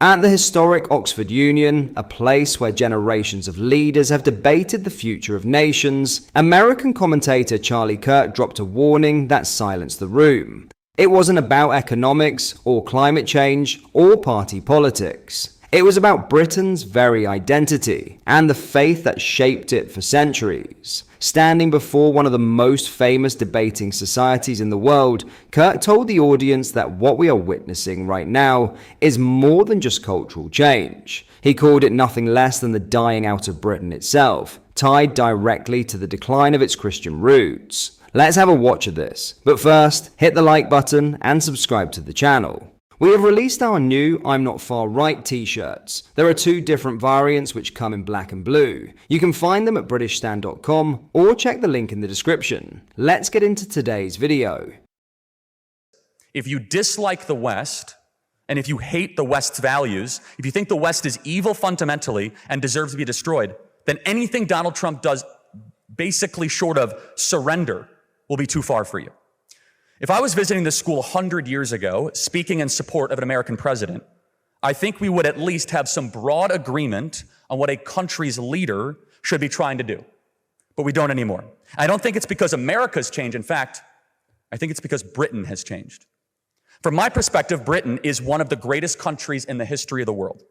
At the historic Oxford Union, a place where generations of leaders have debated the future of nations, American commentator Charlie Kirk dropped a warning that silenced the room. It wasn't about economics, or climate change, or party politics. It was about Britain's very identity, and the faith that shaped it for centuries. Standing before one of the most famous debating societies in the world, Kirk told the audience that what we are witnessing right now is more than just cultural change. He called it nothing less than the dying out of Britain itself, tied directly to the decline of its Christian roots. Let's have a watch of this, but first, hit the like button and subscribe to the channel. We have released our new I'm Not Far Right t-shirts. There are two different variants which come in black and blue. You can find them at britishstand.com or check the link in the description. Let's get into today's video. If you dislike the West, and if you hate the West's values, if you think the West is evil fundamentally and deserves to be destroyed, then anything Donald Trump does basically short of surrender will be too far for you. If I was visiting this school 100 years ago, speaking in support of an American president, I think we would at least have some broad agreement on what a country's leader should be trying to do. But we don't anymore. I don't think it's because America's changed. In fact, I think it's because Britain has changed. From my perspective, Britain is one of the greatest countries in the history of the world.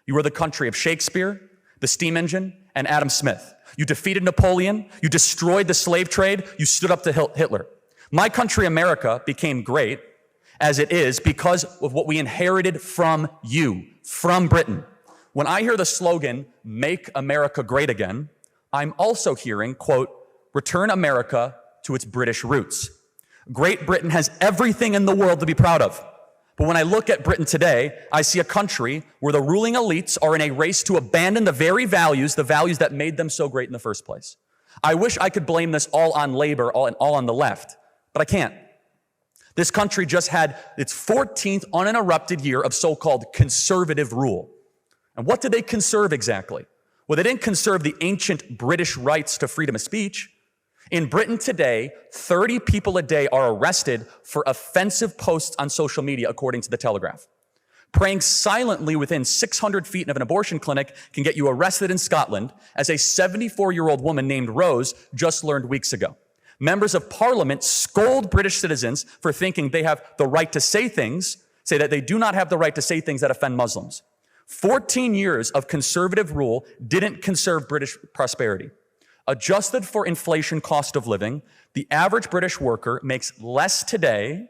You were the country of Shakespeare, the steam engine, and Adam Smith. You defeated Napoleon, you destroyed the slave trade, you stood up to Hitler. My country, America, became great as it is because of what we inherited from you, from Britain. When I hear the slogan, "Make America Great Again," I'm also hearing, quote, "Return America to its British roots." Great Britain has everything in the world to be proud of. But when I look at Britain today, I see a country where the ruling elites are in a race to abandon the very values, the values that made them so great in the first place. I wish I could blame this all on labor, all on the left. But I can't. This country just had its 14th uninterrupted year of so-called conservative rule. And what did they conserve exactly? Well, they didn't conserve the ancient British rights to freedom of speech. In Britain today, 30 people a day are arrested for offensive posts on social media, according to the Telegraph. Praying silently within 600 feet of an abortion clinic can get you arrested in Scotland, as a 74-year-old woman named Rose just learned weeks ago. Members of Parliament scold British citizens for thinking they have the right to say that they do not have the right to say things that offend Muslims. 14 years of conservative rule didn't conserve British prosperity. Adjusted for inflation cost of living, the average British worker makes less today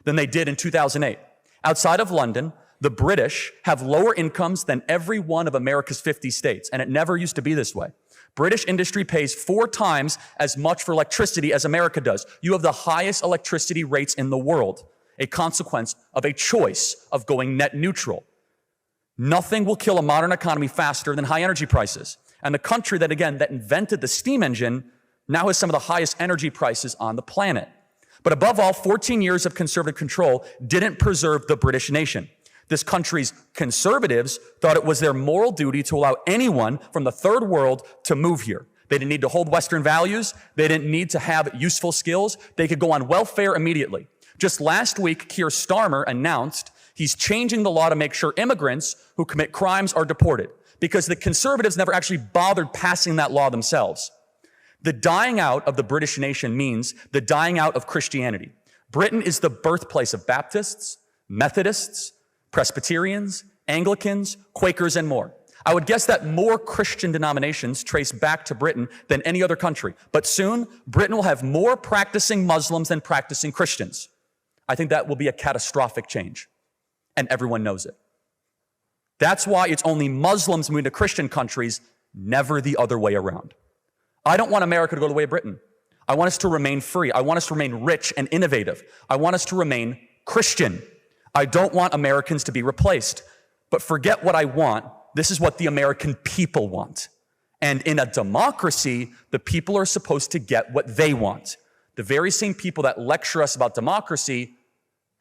than they did in 2008. Outside of London, the British have lower incomes than every one of America's 50 states, and it never used to be this way. British industry pays 4 times as much for electricity as America does. You have the highest electricity rates in the world, a consequence of a choice of going net neutral. Nothing will kill a modern economy faster than high energy prices. And the country that invented the steam engine now has some of the highest energy prices on the planet. But above all, 14 years of conservative control didn't preserve the British nation. This country's conservatives thought it was their moral duty to allow anyone from the third world to move here. They didn't need to hold Western values. They didn't need to have useful skills. They could go on welfare immediately. Just last week, Keir Starmer announced he's changing the law to make sure immigrants who commit crimes are deported, because the conservatives never actually bothered passing that law themselves. The dying out of the British nation means the dying out of Christianity. Britain is the birthplace of Baptists, Methodists, Presbyterians, Anglicans, Quakers, and more. I would guess that more Christian denominations trace back to Britain than any other country. But soon, Britain will have more practicing Muslims than practicing Christians. I think that will be a catastrophic change, and everyone knows it. That's why it's only Muslims moving to Christian countries, never the other way around. I don't want America to go the way of Britain. I want us to remain free. I want us to remain rich and innovative. I want us to remain Christian. I don't want Americans to be replaced. But forget what I want. This is what the American people want. And in a democracy, the people are supposed to get what they want. The very same people that lecture us about democracy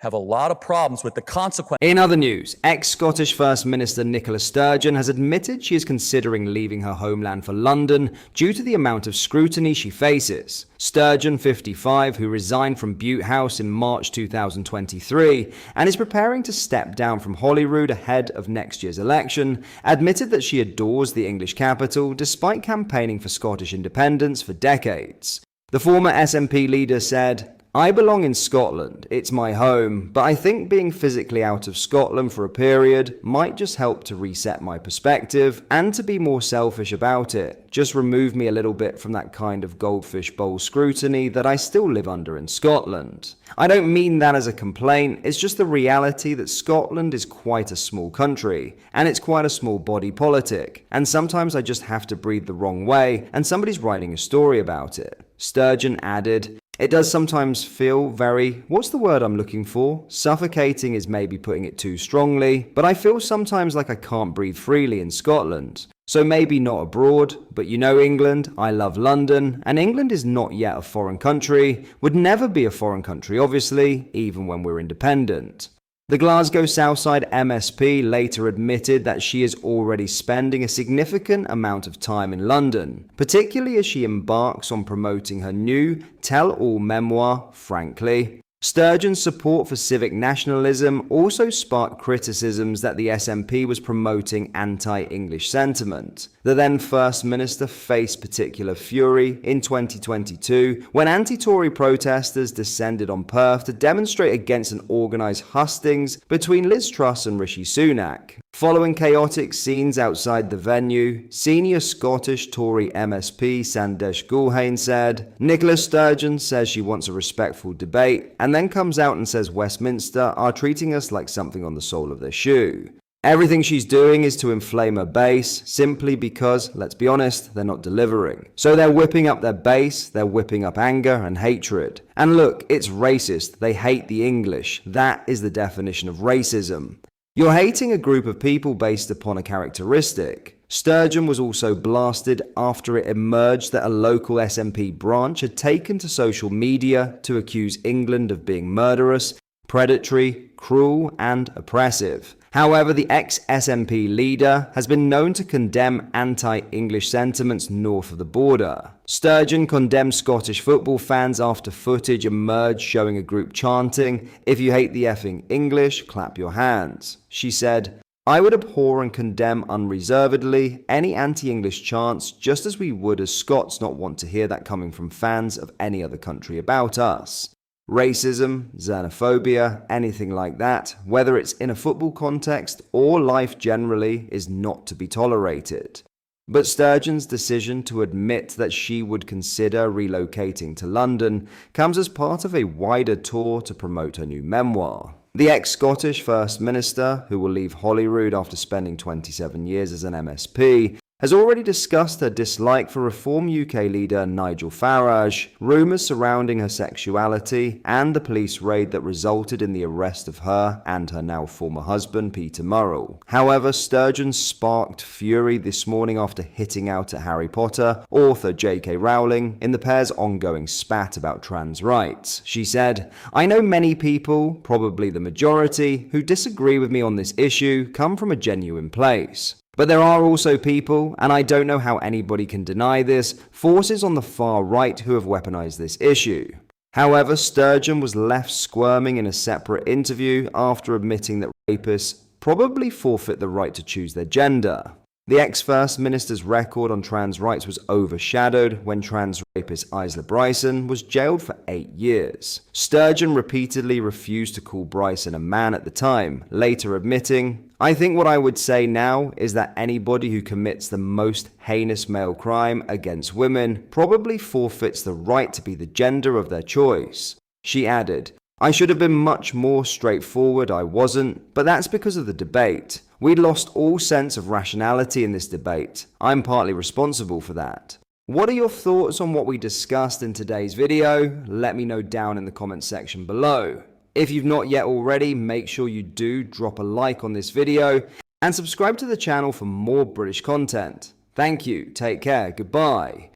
have a lot of problems with the consequences. In other news, ex-Scottish First Minister Nicola Sturgeon has admitted she is considering leaving her homeland for London due to the amount of scrutiny she faces. Sturgeon, 55, who resigned from Bute House in March 2023 and is preparing to step down from Holyrood ahead of next year's election, admitted that she adores the English capital despite campaigning for Scottish independence for decades. The former SNP leader said, "I belong in Scotland, it's my home, but I think being physically out of Scotland for a period might just help to reset my perspective and to be more selfish about it, just remove me a little bit from that kind of goldfish bowl scrutiny that I still live under in Scotland." I don't mean that as a complaint, it's just the reality that Scotland is quite a small country, and it's quite a small body politic, and sometimes I just have to breathe the wrong way, and somebody's writing a story about it. Sturgeon added, "It does sometimes feel very, what's the word I'm looking for? Suffocating is maybe putting it too strongly, but I feel sometimes like I can't breathe freely in Scotland. So maybe not abroad, but you know England, I love London, and England is not yet a foreign country, would never be a foreign country obviously, even when we're independent." The Glasgow Southside MSP later admitted that she is already spending a significant amount of time in London, particularly as she embarks on promoting her new tell-all memoir, Frankly. Sturgeon's support for civic nationalism also sparked criticisms that the SNP was promoting anti-English sentiment. The then First Minister faced particular fury in 2022 when anti-Tory protesters descended on Perth to demonstrate against an organised hustings between Liz Truss and Rishi Sunak. Following chaotic scenes outside the venue, senior Scottish Tory MSP Sandesh Gulhane said, "Nicola Sturgeon says she wants a respectful debate and then comes out and says Westminster are treating us like something on the sole of their shoe. Everything she's doing is to inflame her base simply because, let's be honest, they're not delivering. So they're whipping up their base, they're whipping up anger and hatred. And look, it's racist, they hate the English. That is the definition of racism. You're hating a group of people based upon a characteristic." Sturgeon was also blasted after it emerged that a local SNP branch had taken to social media to accuse England of being murderous, predatory, cruel, and oppressive. However, the ex-SNP leader has been known to condemn anti-English sentiments north of the border. Sturgeon condemned Scottish football fans after footage emerged showing a group chanting, "If you hate the effing English, clap your hands." She said, "I would abhor and condemn unreservedly any anti-English chants just as we would as Scots not want to hear that coming from fans of any other country about us. Racism, xenophobia, anything like that, whether it's in a football context or life generally, is not to be tolerated." But Sturgeon's decision to admit that she would consider relocating to London comes as part of a wider tour to promote her new memoir. The ex-Scottish First Minister, who will leave Holyrood after spending 27 years as an MSP, has already discussed her dislike for Reform UK leader Nigel Farage, rumours surrounding her sexuality, and the police raid that resulted in the arrest of her and her now former husband Peter Murrell. However, Sturgeon sparked fury this morning after hitting out at Harry Potter author J.K. Rowling in the pair's ongoing spat about trans rights. She said, "I know many people, probably the majority, who disagree with me on this issue come from a genuine place. But there are also people, and I don't know how anybody can deny this, forces on the far right who have weaponized this issue." However, Sturgeon was left squirming in a separate interview after admitting that rapists probably forfeit the right to choose their gender. The ex-First Minister's record on trans rights was overshadowed when trans rapist Isla Bryson was jailed for 8 years. Sturgeon repeatedly refused to call Bryson a man at the time, later admitting, "I think what I would say now is that anybody who commits the most heinous male crime against women probably forfeits the right to be the gender of their choice." She added, "I should have been much more straightforward, I wasn't, but that's because of the debate. We'd lost all sense of rationality in this debate. I'm partly responsible for that." What are your thoughts on what we discussed in today's video? Let me know down in the comments section below. If you've not yet already, make sure you do drop a like on this video and subscribe to the channel for more British content. Thank you, take care, goodbye.